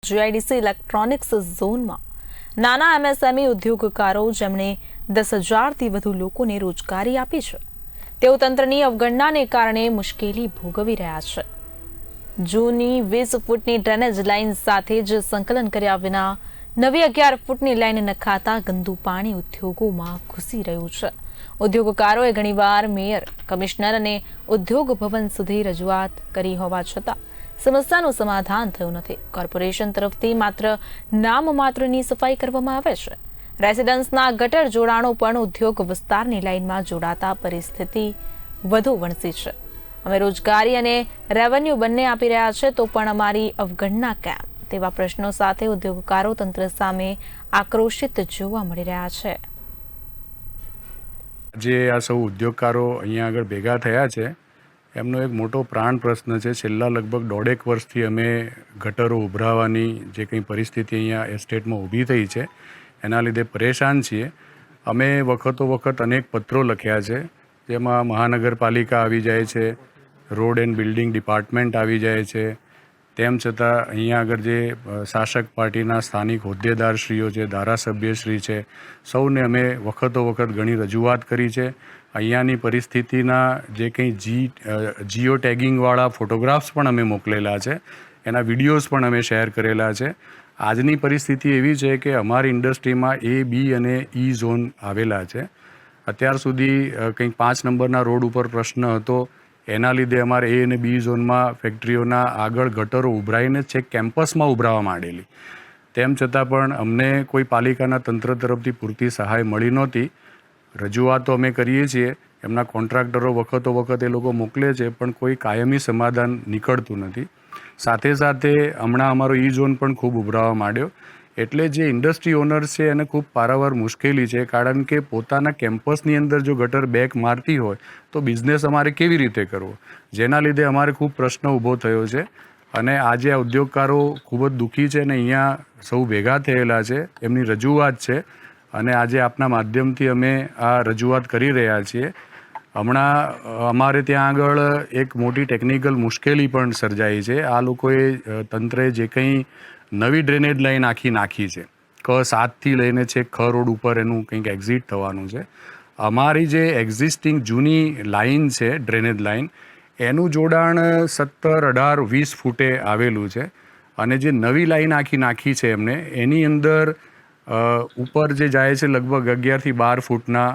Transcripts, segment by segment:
GIDC electronics ઝોનમાં નાના MSME ઉદ્યોગકારો જેમણે 10,000થી વધુ લોકોને રોજગારી આપી છે તેઓ તંત્રની અવગણનાને કારણે મુશ્કેલી ભોગવી રહ્યા છે। જૂની 20 ફૂટની ડ્રેનેજ લાઇન સાથે જ સંકલન કર્યા વિના નવી 11 ફૂટની લાઇન નખાતા ગંદુ પાણી ઉદ્યોગોમાં ઘૂસી રહ્યું છે। ઉદ્યોગકારોએ ઘણીવાર મેયર, કમિશનર અને ઉદ્યોગ ભવન સુધી રજૂઆત કરી હોવા છતાં સમસ્યાનું સમાધાન થયું નથી। કોર્પોરેશન તરફથી માત્ર નામમાત્રની સફાઈ કરવામાં આવે છે। રેસિડન્સના ગટર જોડાણો પણ ઉદ્યોગ વિસ્તારની લાઇનમાં જોડાતા પરિસ્થિતિ વધુ વણસી છે। અમે રોજગારી અને રેવન્યુ બંને આપી રહ્યા છે તો પણ અમારી અવગણના કેમ તેવા પ્રશ્નો સાથે ઉદ્યોગકારો તંત્ર સામે આક્રોશિત જોવા મળી રહ્યા છે। જે આ સૌ ઉદ્યોગકારો અહીંયા આગળ ભેગા થયા છે એમનો એક મોટો પ્રાણ પ્રશ્ન છે। છેલ્લા લગભગ 1.5 વર્ષથી અમે ગટરો ઉભરાવાની જે કંઈ પરિસ્થિતિ અહીંયા એસ્ટેટમાં ઊભી થઈ છે એના લીધે પરેશાન છીએ। અમે વખતો વખત અનેક પત્રો લખ્યા છે, જેમાં મહાનગરપાલિકા આવી જાય છે, રોડ એન્ડ બિલ્ડિંગ ડિપાર્ટમેન્ટ આવી જાય છે। તેમ છતાં અહીંયા આગળ જે શાસક પાર્ટીના સ્થાનિક હોદ્દેદારશ્રીઓ છે, ધારાસભ્યશ્રી છે, સૌને અમે વખતો વખત ઘણી રજૂઆત કરી છે। અહીંયાની પરિસ્થિતિના જે કંઈ જીઓ ટેગિંગવાળા ફોટોગ્રાફ્સ પણ અમે મોકલેલા છે, એના વિડીયોઝ પણ અમે શેર કરેલા છે। આજની પરિસ્થિતિ એવી છે કે અમારી ઇન્ડસ્ટ્રીમાં A, B અને E ઝોન આવેલા છે। અત્યાર સુધી કંઈક 5 નંબરના રોડ ઉપર પ્રશ્ન હતો, એના લીધે અમારે A અને B ઝોનમાં ફેક્ટરીઓના આગળ ગટરો ઉભરાઈને છેક કેમ્પસમાં ઉભરાવા માંડેલી। તેમ છતાં પણ અમને કોઈ પાલિકાના તંત્ર તરફથી પૂરતી સહાય મળી નહોતી। રજૂઆતો અમે કરીએ છીએ, એમના કોન્ટ્રાક્ટરો વખતો વખત એ લોકો મોકલે છે, પણ કોઈ કાયમી સમાધાન નીકળતું નથી। સાથે સાથે હમણાં અમારો E ઝોન પણ ખૂબ ઉભરાવા માંડ્યો, એટલે જે ઇન્ડસ્ટ્રી ઓનર્સ છે એને ખૂબ પારાવાર મુશ્કેલી છે, કારણ કે પોતાના કેમ્પસની અંદર જો ગટર બેક મારતી હોય તો બિઝનેસ અમારે કેવી રીતે કરવો, જેના લીધે અમારે ખૂબ પ્રશ્ન ઊભો થયો છે। અને આજે આ ઉદ્યોગકારો ખૂબ જ દુઃખી છે અને અહીંયા સૌ ભેગા થયેલા છે, એમની રજૂઆત છે અને આજે આપના માધ્યમથી અમે આ રજૂઆત કરી રહ્યા છીએ। હમણાં અમારે ત્યાં આગળ એક મોટી ટેકનિકલ મુશ્કેલી પણ સર્જાઈ છે। આ લોકોએ તંત્રએ જે કંઈ નવી ડ્રેનેજ લાઇન નાખી છે, K7 થી લઈને છે ખ રોડ ઉપર એનું કંઈક એક્ઝિટ થવાનું છે। અમારી જે એક્ઝિસ્ટિંગ જૂની લાઇન છે, ડ્રેનેજ લાઇન, એનું જોડાણ 17, 18, 20 ફૂટે આવેલું છે અને જે નવી લાઇન નાખી છે એમને, એની અંદર ઉપર જે જાય છે લગભગ 11 થી 12 ફૂટના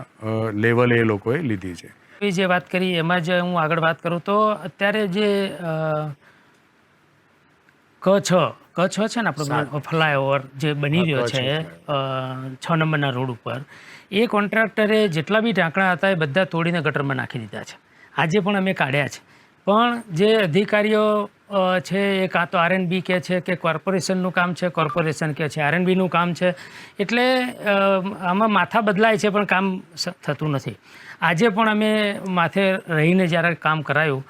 લેવલે એ લોકોએ લીધી છે। જે વાત કરી એમાં જ હું આગળ વાત કરું તો અત્યારે જે K6 છે ને આપણો ફ્લાયઓવર જે બની રહ્યો છે 6 નંબરના રોડ ઉપર, એ કોન્ટ્રાક્ટરે જેટલા બી ઢાંકણા હતા એ બધા તોડીને ગટરમાં નાખી દીધા છે। આજે પણ અમે કાઢ્યા છે, પણ જે અધિકારીઓ છે એ કાં તો R&B કહે છે કે કોર્પોરેશનનું કામ છે, કોર્પોરેશન કહે છે R&Bનું કામ છે, એટલે આમાં માથા બદલાય છે પણ કામ થતું નથી। આજે પણ અમે માથે રહીને જ્યારે કામ કરાયું,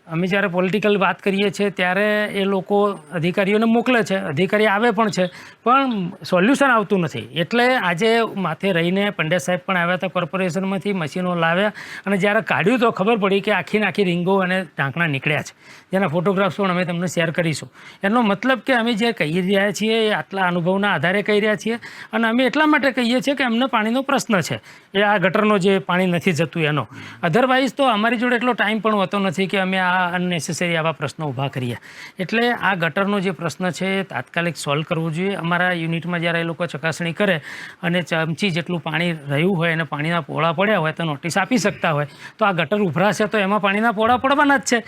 અમે જ્યારે પોલિટિકલ વાત કરીએ છીએ ત્યારે એ લોકો અધિકારીઓને મોકલે છે, અધિકારી આવે પણ છે, પણ સોલ્યુશન આવતું નથી। એટલે આજે માથે રહીને પંડ્યા સાહેબ પણ આવ્યા હતા કોર્પોરેશનમાંથી, મશીનો લાવ્યા અને જ્યારે કાઢ્યું તો ખબર પડી કે આખી રીંગો અને ઢાંકણા નીકળ્યા છે, જેના ફોટોગ્રાફ્સ પણ અમે તમને શેર કરીશું। એનો મતલબ કે અમે જે કહી રહ્યા છીએ એ આટલા અનુભવના આધારે કહી રહ્યા છીએ અને અમે એટલા માટે કહીએ છીએ કે અમને પાણીનો પ્રશ્ન છે, એ આ ગટરનો જે પાણી નથી જતું એનો। અધરવાઇઝ તો અમારી જોડે એટલો ટાઈમ પણ હોતો નથી કે અમે આ અનનેસેસરી આવા પ્રશ્નો ઊભા કરીએ। એટલે આ ગટરનો જે પ્રશ્ન છે એ તાત્કાલિક સોલ્વ કરવો જોઈએ। અમારા યુનિટમાં જ્યારે એ લોકો ચકાસણી કરે અને ચમચી જેટલું પાણી રહ્યું હોય અને પાણીના પોળા પડ્યા હોય તો નોટિસ આપી શકતા હોય, તો આ ગટર ઉભરાશે તો એમાં પાણીના પોળા પડવાના જ છે।